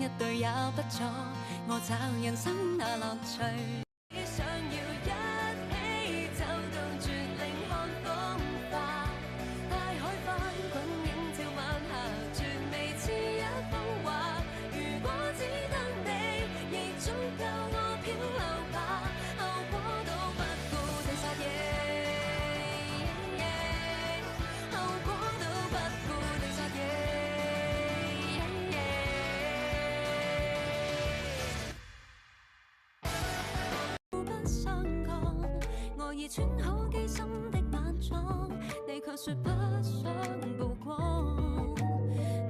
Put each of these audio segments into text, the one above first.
一對也不錯，我找人生那樂趣。想要一起走到絕嶺看風化，大海翻滾映照晚霞，絕未似一幅畫。如果只得你，亦足夠我漂流吧，後果都不顧地撒野，後果都不顧地撒野。不相干，我已穿好機心的晚裝，你卻說不想曝光，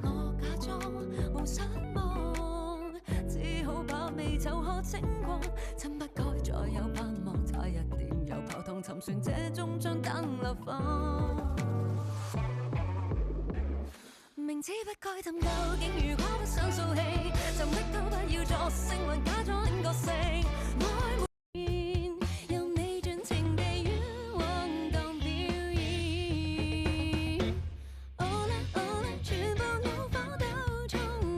我假裝無失望，只好把美酒喝清光，真不該再有盼望，差一點又泡湯沉船，這終將等流放。明知不該怎究竟，如果不想掃氣，就乜都不要作聲，還假裝另個性。愛由你盡情地冤枉當表演。Olé 全部怒火都衝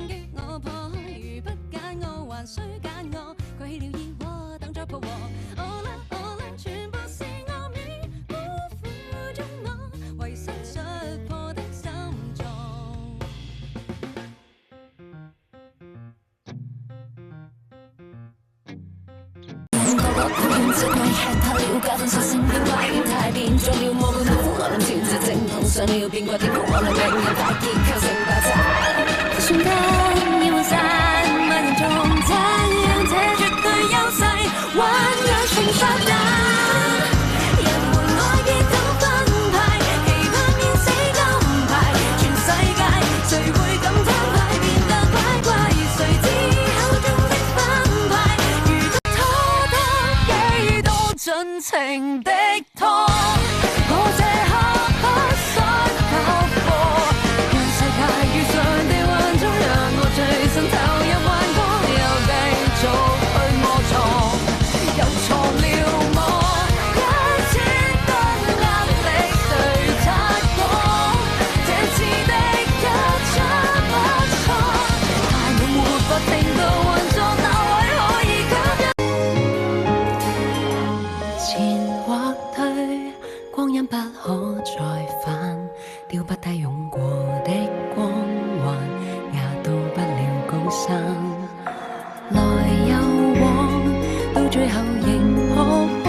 擊我，破開如不揀我，還需揀我，舉起了煙鍋等再撲和。Olé 全部是惡意，辜負咗我，為新摔破的心臟。即為吃透了家庭屬性變壞變太變做了我嘅苦，我諗調節正碰上了變卦的曲，我兩命人大結構成爆炸，瞬間要散，萬人中這樣這絕對優勢，醞釀成發達。人們愛結構分派，期盼免死金牌，全世界誰會咁貪快變得乖乖？誰知口中的分派，如果拖得幾多盡情的拖，我這刻不想交貨，讓世界遇上地幻中，讓我最新投入幻光，又繼續去摸錯，又錯了我，一千噸壓力誰察覺？這次的一出不錯，太悶沒法聽到運作，哪位可以吸引？前或退，光陰不可再返，丟不低湧過的光環，也到不了高山。來又往，到最後仍破空，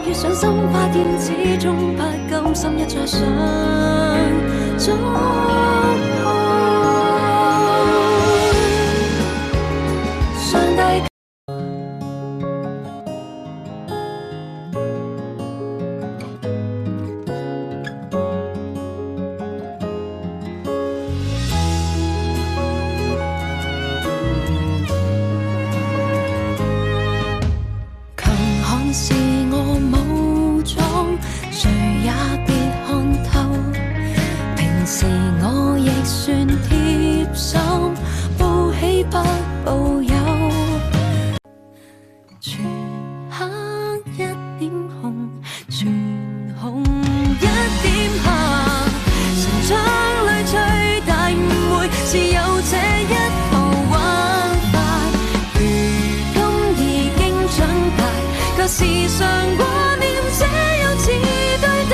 越想心花天，始終不甘心一再上觸碰。上帝。強悍是我武裝，誰也別看透。平時我亦算貼心，報喜不報憂。全黑一點紅，全紅一點黑。成長裏最大誤會是有這一套玩法，如今已經長大，卻時常掛念這幼稚對待。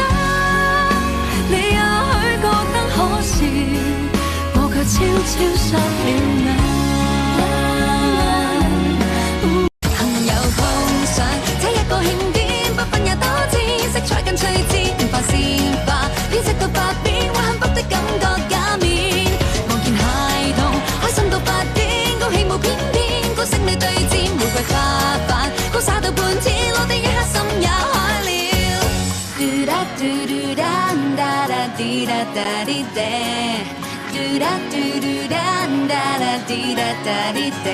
你也許覺得可笑，我卻悄悄失了眼。朋友碰上這一個慶典，不分也多姿，色彩跟趣致，凡事化編織到百變，為幸福的感覺假面。望見孩童開心到發癲，高興無偏偏，高聲你對戰，玫瑰花瓣高灑到半天，落地一刻心也開了。嘟啦嘟嘟啦哒啦滴啦哒滴嗲，嘟啦嘟嘟啦哒啦滴啦哒滴嗲，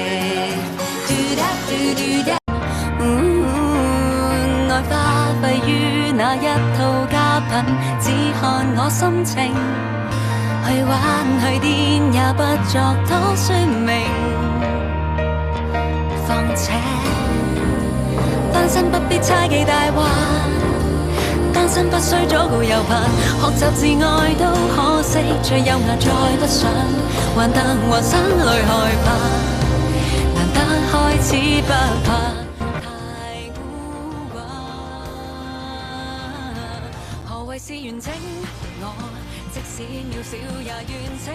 嘟啦嘟嘟啦。愛花費於那一套家品，只看我心情，去玩去癲也不作多説明。況且單身不必猜忌大話，單身不需早告又盼，學習自愛都可惜，最優雅再不想，還但還心裏害怕。不怕太孤寡。何謂是完整？我即使渺小也願請。